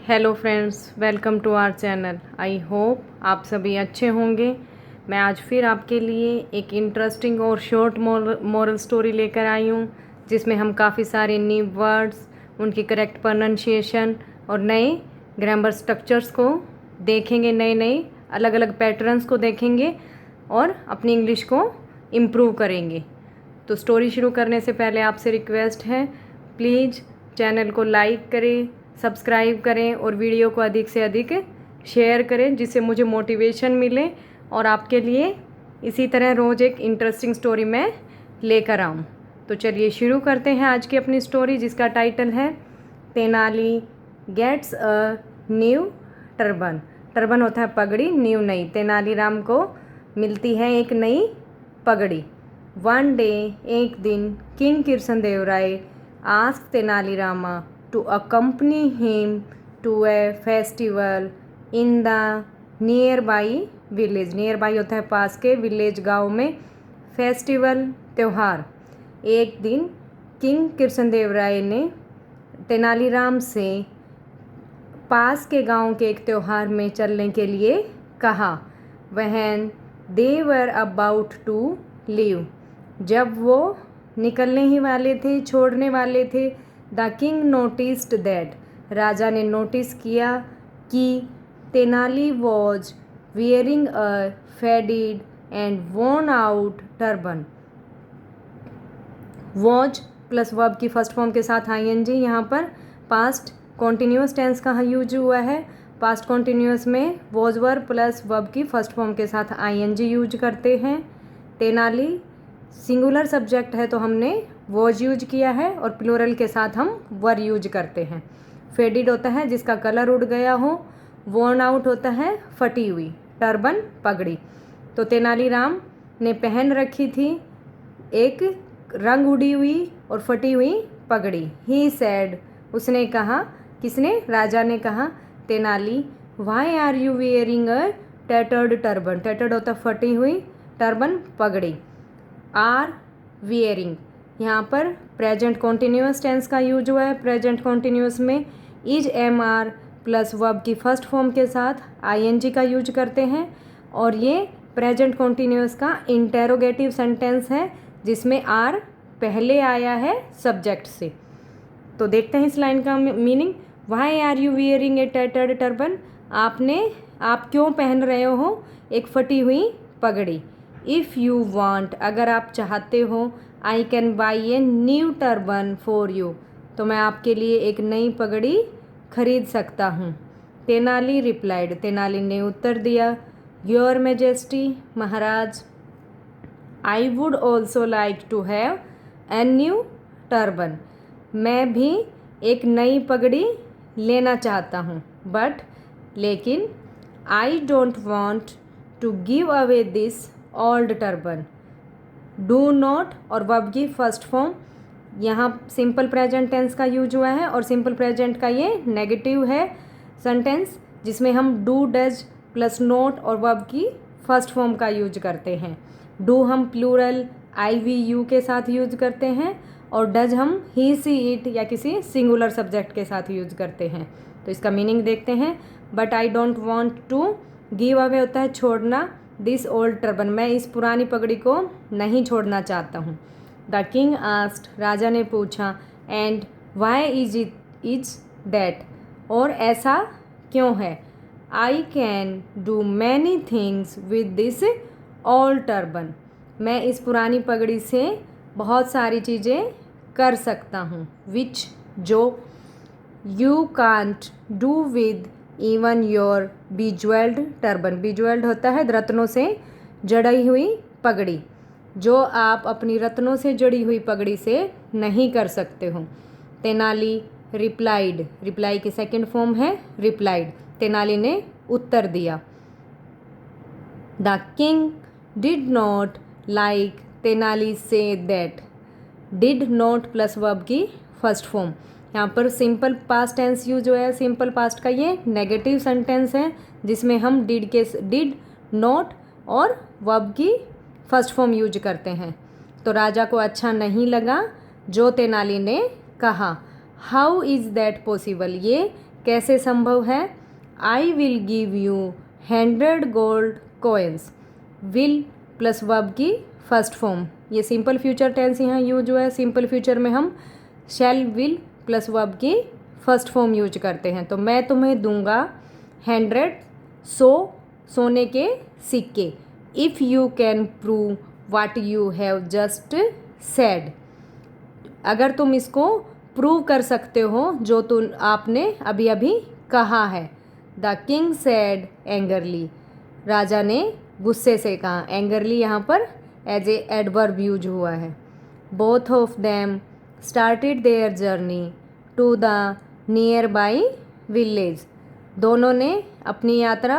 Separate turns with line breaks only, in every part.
Hello friends, welcome to our channel. I hope आप सभी अच्छे होंगे। मैं आज फिर आपके लिए एक इंटरेस्टिंग और शॉर्ट मॉरल स्टोरी लेकर आई हूँ, जिसमें हम काफ़ी सारे न्यू वर्ड्स, उनकी करेक्ट प्रोनाउंसिएशन और नए ग्रामर स्ट्रक्चर्स को देखेंगे। नए नए अलग अलग पैटर्न्स को देखेंगे और अपनी इंग्लिश को इम्प्रूव करेंगे। तो स्टोरी शुरू करने से पहले आपसे रिक्वेस्ट है, प्लीज़ चैनल को लाइक करें, सब्सक्राइब करें और वीडियो को अधिक से अधिक शेयर करें, जिससे मुझे मोटिवेशन मिले और आपके लिए इसी तरह रोज़ एक इंटरेस्टिंग स्टोरी मैं लेकर आऊँ। तो चलिए शुरू करते हैं आज की अपनी स्टोरी, जिसका टाइटल है Tenali gets a new turban. Turban होता है पगड़ी, न्यू नई। तेनालीराम को मिलती है एक नई पगड़ी। वन डे, एक दिन, king Krishnadevaraya asked Tenali Rama to accompany him to a festival in the nearby village। nearby होता है पास के, village गांव में, फेस्टिवल त्यौहार। एक दिन किंग कृष्णदेवराय ने तेनालीराम से पास के गांव के एक त्यौहार में चलने के लिए कहा। When they were about to leave, जब वो निकलने ही वाले थे, छोड़ने वाले थे, द किंग नोटिस्ड दैट, राजा ने नोटिस किया कि Tenali was wearing a faded and worn out turban. Was plus verb की फर्स्ट फॉर्म के साथ आईएनजी, यहाँ पर पास्ट कॉन्टिन्यूस टेंस का यूज हुआ है। पास्ट कॉन्टिन्यूस में वॉज वर्ब प्लस वर्ब की फर्स्ट फॉर्म के साथ आईएनजी यूज करते हैं। तेनाली सिंगुलर सब्जेक्ट है तो हमने वॉज यूज किया है, और प्लूरल के साथ हम वर यूज करते हैं। फेडिड होता है जिसका कलर उड़ गया हो। वॉर्न आउट होता है फटी हुई। टर्बन पगड़ी। तो तेनालीराम ने पहन रखी थी एक रंग उड़ी हुई और फटी हुई पगड़ी। ही सैड, उसने कहा, किसने? राजा ने कहा, Tenali, why are you wearing a tattered turban. Tattered होता फटी हुई, टर्बन पगड़ी। आर वियरिंग, यहाँ पर प्रेजेंट कॉन्टिन्यूस टेंस का यूज हुआ है। प्रेजेंट कॉन्टिन्यूस में is am are plus verb की फर्स्ट फॉर्म के साथ आईएनजी का यूज करते हैं, और ये प्रेजेंट कॉन्टिन्यूस का इंटेरोगेटिव सेंटेंस है, जिसमें आर पहले आया है सब्जेक्ट से। तो देखते हैं इस लाइन का meaning. Why are you wearing a tattered turban, आप क्यों पहन रहे हो एक फटी हुई पगड़ी। इफ़ यू वांट, अगर आप चाहते हो, I can buy a new turban for you, तो मैं आपके लिए एक नई पगड़ी खरीद सकता हूँ। तेनाली रिप्लाइड, तेनाली ने उत्तर दिया, योर मैजेस्टी, महाराज, I would also like to have a new turban, मैं भी एक नई पगड़ी लेना चाहता हूँ, बट लेकिन, I don't want to give away this old turban. Do not और वर्ब की फर्स्ट फॉर्म, यहाँ सिंपल प्रेजेंट टेंस का यूज हुआ है, और सिंपल प्रेजेंट का ये नेगेटिव है सेंटेंस, जिसमें हम डू, डज प्लस नॉट और वर्ब की फर्स्ट फॉर्म का यूज करते हैं। डू हम प्लूरल आई वी यू के साथ यूज करते हैं, और डज हम ही सी इट या किसी सिंगुलर सब्जेक्ट के साथ यूज करते हैं। तो इसका मीनिंग देखते हैं। But I don't want to give away होता है छोड़ना, दिस ओल्ड टर्बन, मैं इस पुरानी पगड़ी को नहीं छोड़ना चाहता हूँ। द किंग आस्क्ड, राजा ने पूछा, एंड वाई इज दैट, और ऐसा क्यों है। I can do many things with this old turban, मैं इस पुरानी पगड़ी से बहुत सारी चीज़ें कर सकता हूँ। विच, जो, you can't do with even your bejewelled turban. Bejewelled होता है रत्नों से जड़ी हुई पगड़ी, जो आप अपनी रत्नों से जड़ी हुई पगड़ी से नहीं कर सकते हो। तेनाली रिप्लाइड, रिप्लाई की सेकंड फॉर्म है रिप्लाइड, तेनाली ने उत्तर दिया। The king did not like Tenali say that. Did not plus verb की फर्स्ट फॉर्म, यहाँ पर सिंपल पास्ट टेंस यूज हुआ है। सिंपल पास्ट का ये नेगेटिव सेंटेंस है, जिसमें हम डिड नॉट और वर्ब की फर्स्ट फॉर्म यूज करते हैं। तो राजा को अच्छा नहीं लगा जो तेनाली ने कहा। हाउ इज़ दैट पॉसिबल, ये कैसे संभव है? I will give you 100 gold coins. Will plus verb की फर्स्ट फॉर्म, ये सिंपल फ्यूचर टेंस यहाँ यूज हुआ है। सिंपल फ्यूचर में हम शैल विल प्लस वर्ब की फर्स्ट फॉर्म यूज करते हैं। तो मैं तुम्हें दूंगा 100 सोने के सिक्के, if you can prove what you have just said. अगर तुम इसको प्रूव कर सकते हो जो तुम आपने अभी अभी कहा है। द किंग सेड एंगरली, राजा ने गुस्से से कहा। एंगरली यहाँ पर एज ए एडवर्ब यूज हुआ है। Both of them started their journey to the nearby village, दोनों ने अपनी यात्रा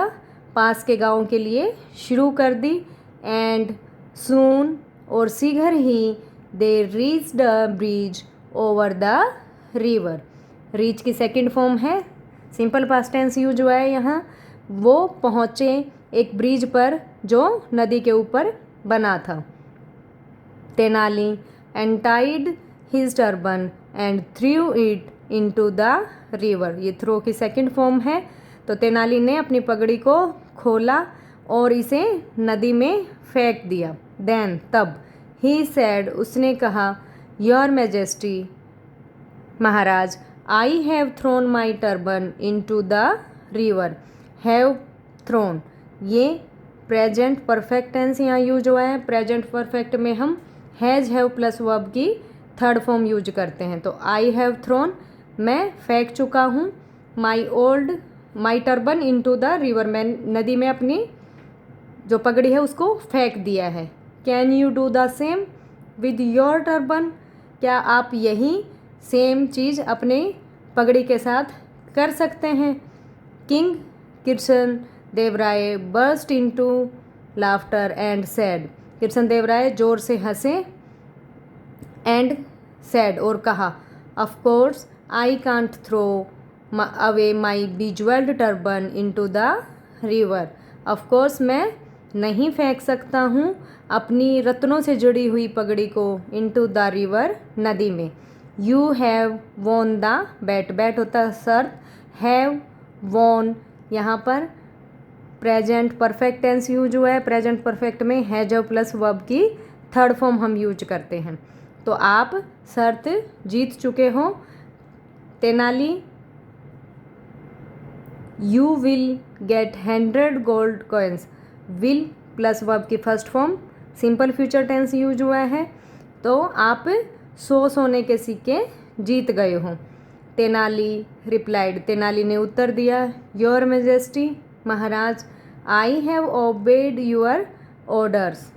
पास के गांव के लिए शुरू कर दी। एंड सून, और शीघ्र ही they reach the bridge over the river. Reach की सेकंड फॉर्म है, सिंपल पास्ट टेंस यूज हुआ है यहाँ। वो पहुँचे एक ब्रिज पर जो नदी के ऊपर बना था। Tenali untied his turban and through it into the river, ये थ्रो की सेकंड फॉर्म है। तो तेनाली ने अपनी पगड़ी को खोला और इसे नदी में फेंक दिया। देन, तब, ही सेड, उसने कहा, योर मैजेस्टी, महाराज, I have thrown my turban into the river. Have thrown, ये प्रेजेंट परफेक्ट टेंस यहाँ यूज हुआ है। प्रेजेंट परफेक्ट में हम हैज़ हैव प्लस वर्ब की थर्ड फॉर्म यूज करते हैं। तो आई हैव थ्रोन, मैं फेंक चुका हूँ। माई टर्बन इनटू द रिवर, मैं नदी में अपनी जो पगड़ी है उसको फेंक दिया है। Can you do the same with your turban, क्या आप यही सेम चीज़ अपने पगड़ी के साथ कर सकते हैं? King Krishna Deva Raya burst into laughter and said, Krishna Deva Raya जोर से हंसे। एंड सैड, और कहा, of course I can't throw away my bejewelled turban into the river. Of course, मैं नहीं फेंक सकता हूँ अपनी रत्नों से जुड़ी हुई पगड़ी को इनटू द रिवर, नदी में। You have won the bat, bat होता है शर्त, हैव वॉन यहाँ पर प्रेजेंट परफेक्ट टेंस यूज हुआ है। प्रेजेंट परफेक्ट में हैज हैव प्लस वर्ब की थर्ड फॉर्म हम यूज करते हैं। तो आप शर्त जीत चुके हो। Tenali, you will get 100 gold coins, will plus verb की first form simple future tense use हुआ है। तो आप 100 सोने के सिक्के जीत गए हो। तेनाली रिप्लाइड, तेनाली ने उत्तर दिया, योर मैजेस्टी, महाराज, I have obeyed your orders.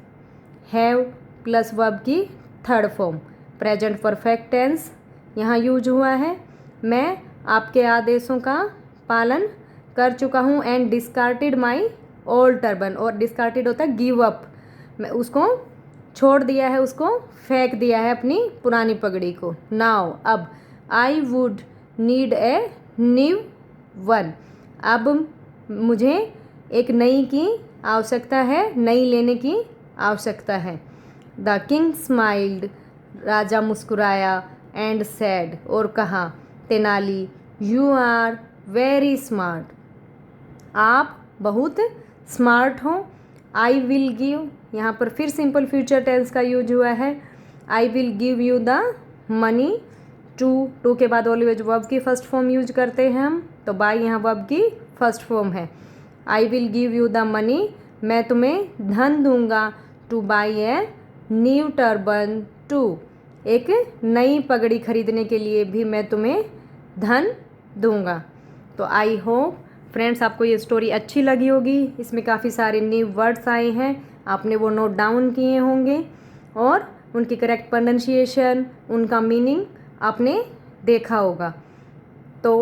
Have plus verb की third form present perfect tense यहाँ यूज हुआ है। मैं आपके आदेशों का पालन कर चुका हूँ। एंड डिस्कार्टेड माई ओल्ड टर्बन, और डिस्कार्टेड होता है गिव अप, मैं उसको छोड़ दिया है, उसको फेंक दिया है अपनी पुरानी पगड़ी को। नाउ, अब, I would need a new one, अब मुझे एक नई की आवश्यकता है, नई लेने की आवश्यकता है। द किंग स्माइल्ड, राजा मुस्कुराया। एंड सैड, और कहा, Tenali, you are very smart, आप बहुत स्मार्ट हो। आई विल गिव, यहाँ पर फिर सिंपल फ्यूचर टेंस का यूज हुआ है। I will give you the money, to के बाद ऑलवेज वर्ब की फर्स्ट फॉर्म यूज करते हैं हम। तो बाय यहाँ वर्ब की फर्स्ट फॉर्म है। I will give you the money, मैं तुम्हें धन दूंगा। To buy a new turban, to, एक नई पगड़ी खरीदने के लिए भी मैं तुम्हें धन दूंगा। तो आई होप फ्रेंड्स आपको ये स्टोरी अच्छी लगी होगी। इसमें काफ़ी सारे न्यू वर्ड्स आए हैं, आपने वो नोट डाउन किए होंगे और उनकी करेक्ट प्रोनाउंसिएशन, उनका मीनिंग आपने देखा होगा। तो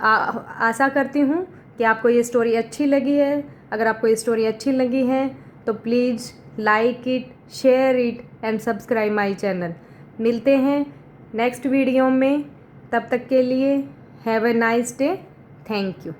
आशा करती हूँ कि आपको ये स्टोरी अच्छी लगी है। अगर आपको ये स्टोरी अच्छी लगी है तो please like it, share it and subscribe my channel. मिलते हैं नेक्स्ट वीडियो में, तब तक के लिए have a nice day. Thank you.